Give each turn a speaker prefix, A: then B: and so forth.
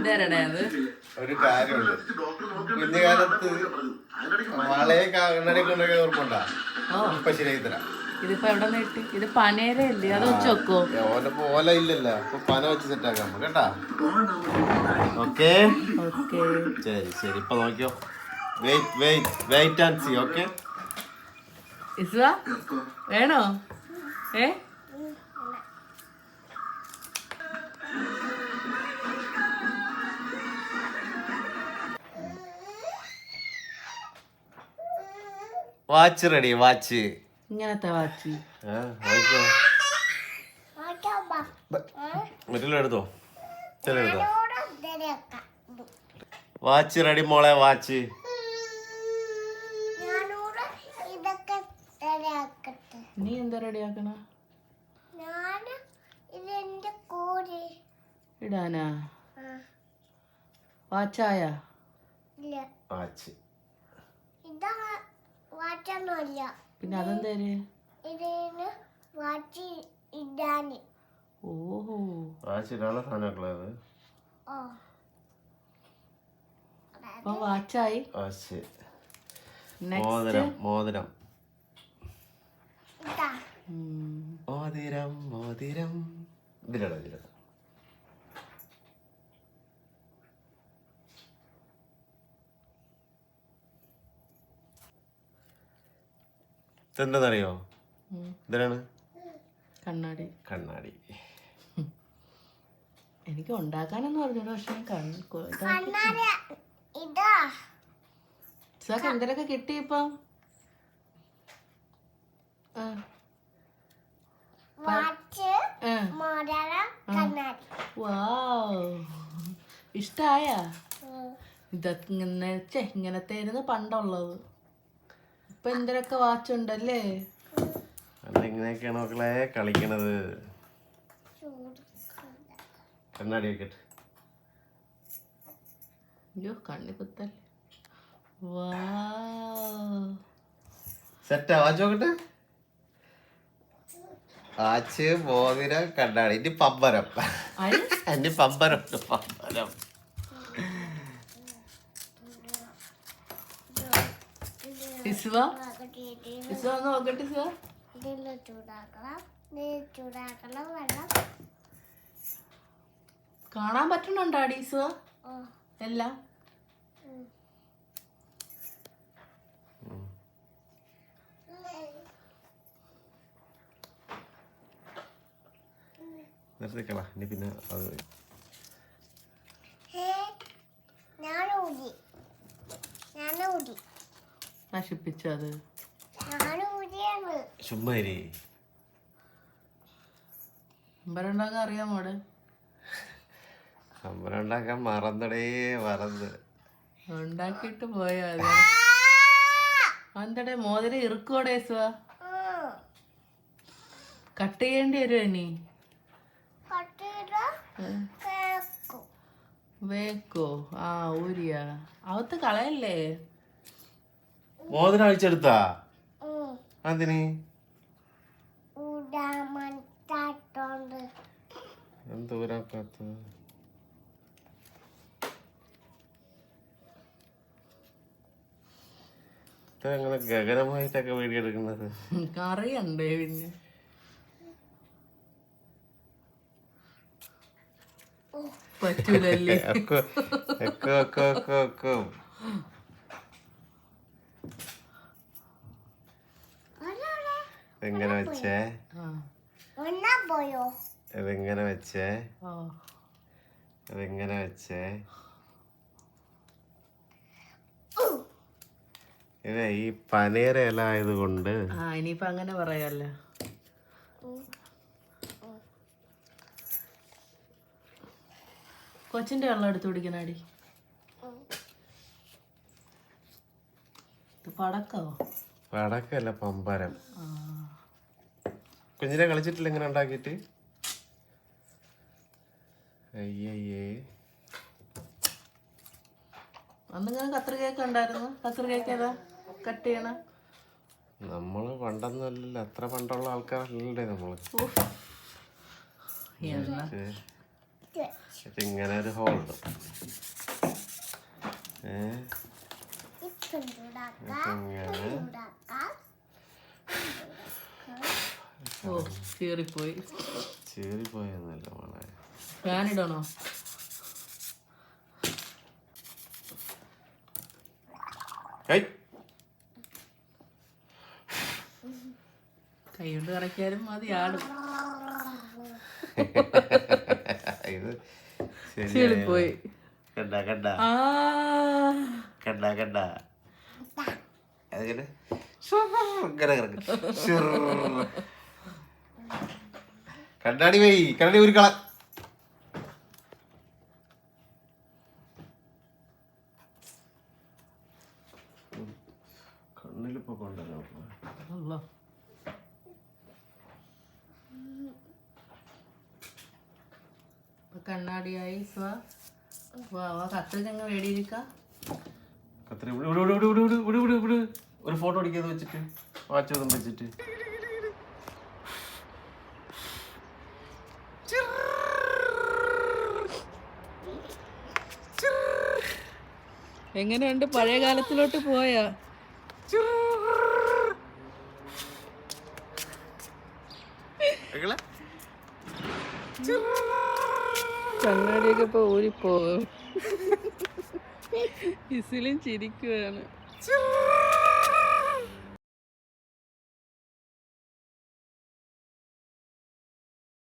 A: എന്തേരടേ അത്?
B: ഒരു കാര്യമുണ്ട്. കുഞ്ഞുകാലത്ത് വളയെ കണ്ണടി കൊണ്ടൊക്കെ ഓർമ്മണ്ടാ? ഇപ്പൊ ശരിയാക്കി തരാം.
A: ഇതിപ്പോ എവിടെ കിട്ടി? ഇത് പനേരല്ലേ? അത് വെച്ച് വെക്കോ?
B: ഓല ഇല്ലല്ലോ, അപ്പൊ പന വെച്ച് സെറ്റാക്കാം കേട്ടാ. ഓക്കെ ശരി ശരി. ഇപ്പൊ നോക്കിയോ, വെയിറ്റ് ആൻഡ് സീ. ഓക്കെ
A: വേണോ?
B: Watch ready. വാച്ച്
A: ഇങ്ങനത്തെ വാച്ച്
B: എടുത്തോ. വാച്ച് റെഡി മോളെ. വാച്ച്
A: നീ എന്താ റെഡി ആക്കണ? ഇടാനാ? വാച്ചായ?
B: വാച്ച്
A: പിന്നെ അതെന്തേര്? ഓഹോ,
B: വാച്ച് ഇടാനുള്ള സാധനങ്ങളത്.
A: അപ്പൊ വാച്ചായി.
B: വാച്ച്.
A: മോതിരം
B: മോതിരം മോതിരം മോതിരം. ഇതിലടാ ഇതിലടാ. ഇതെന്താന്നറിയോ? ഇതിലാണ്
A: കണ്ണാടി.
B: കണ്ണാടി.
A: എനിക്ക് ഉണ്ടാക്കാനെന്ന് പറഞ്ഞു, പക്ഷെ എന്തിനൊക്കെ കിട്ടി ഇപ്പം? ഇഷ്ടായ? ഇതൊക്കെ ഇങ്ങനത്തെ പണ്ടുള്ളത്. ഇപ്പൊ എന്തിനൊക്കെ വാച്ചുണ്ടല്ലേ?
B: ഇങ്ങനെയൊക്കെയാണ് മക്കളെ കളിക്കണത്. കണ്ണാടി വെക്കട്ടെ.
A: അയ്യോ, കണ്ണി കുത്തൽ.
B: സെറ്റാ. വാച്ച് നോക്കട്ടെ. വാച്ച്, മോതിരം, കണ്ണാടി. ഇനി പമ്പരം. എന്റെ പമ്പരം. പമ്പരം
A: കാണാൻ പറ്റണുണ്ടോ അടീസ് എല്ലാം?
B: നിർത്തിക്കളാ. ഇനി പിന്നെ അത്
A: നശിപ്പിച്ചത്
B: ചുമ്മാരി.
A: അമ്പരുണ്ടാക്കാൻ അറിയാമോടെ?
B: അമ്പരുണ്ടാക്കാൻ മറന്നടേ. മറന്ന്
A: ഉണ്ടാക്കിട്ട് പോയാ അന്തടെ മോതിരം ഇറുക്കോടെ. കട്ട് ചെയ്യേണ്ടി വരുമോ ഇനി? വേക്കോ? ആ, ഊരിയാ? അവത്ത് കളയല്ലേ?
B: മോതിരം അഴിച്ചെടുത്താ? അതിന് എന്തൂരാക്കാത്ത? അങ്ങനെ ഗഗനമായിട്ടൊക്കെ വീഡിയോ എടുക്കുന്നത്
A: അറിയണ്ടേ? പിന്നെ പറ്റൂലല്ലേ?
B: എങ്ങനെ വെച്ചേ? അതെങ്ങനെ വെച്ചേ? അതെങ്ങനെ വെച്ചേ? ഇതേ ഈ പനീര ഇല ആയതുകൊണ്ട്
A: ഇനിയിപ്പോ അങ്ങനെ പറയാല്ലോ. കൊച്ചിന്റെ വെള്ളം എടുത്തു കുടിക്കണാടി. പടക്കോ?
B: പടക്കല്ല, പമ്പരം. കുഞ്ഞിനെ കളിച്ചിട്ടില്ല ഇങ്ങനെ ഉണ്ടാക്കിയിട്ട്? അയ്യേ.
A: അന്നിങ്ങനെ കത്രികയൊക്കെ ഉണ്ടായിരുന്നു. കത്രികയൊക്കെ ഏതാ കട്ട് ചെയ്യണ?
B: നമ്മള് പണ്ടൊന്നുമല്ലല്ലോ, അത്ര പണ്ടുള്ള ആൾക്കാരല്ലേ നമ്മള്. ഇങ്ങനെ ഒരു ഹോൾഡ്.
A: ഓ ചീറിപ്പോയി.
B: ചീറിപ്പോയെന്നല്ല മോളെ.
A: ഫാനിടണോ? കൈ കൊണ്ട് കറക്കിയാലും മതി, ആടും.
B: ഇത്
A: ചീറിപ്പോയി.
B: കണ്ട കണ്ട കണ്ട കണ്ട അതിങ്ങനെ ഇങ്ങനെ കിടക്കും. കണ്ണാടി പോയി, കണ്ണാടി ഒരു കള. കണ്ണിലിപ്പോ കൊണ്ടല്ലോ.
A: കണ്ണാടിയായി. കത്രിക വേടിയിരിക്ക.
B: കത്രി ഒരു ഫോട്ടോ അടിക്കാതെ വെച്ചിട്ട് വാച്ച് വെച്ചിട്ട്
A: എങ്ങനെയുണ്ട്? പഴയ കാലത്തിലോട്ട് പോയാ? കണ്ണാടിയൊക്കെ ഇപ്പൊ ഊരിപ്പോകും. ഇസിലും ചിരിക്കുവാണ്.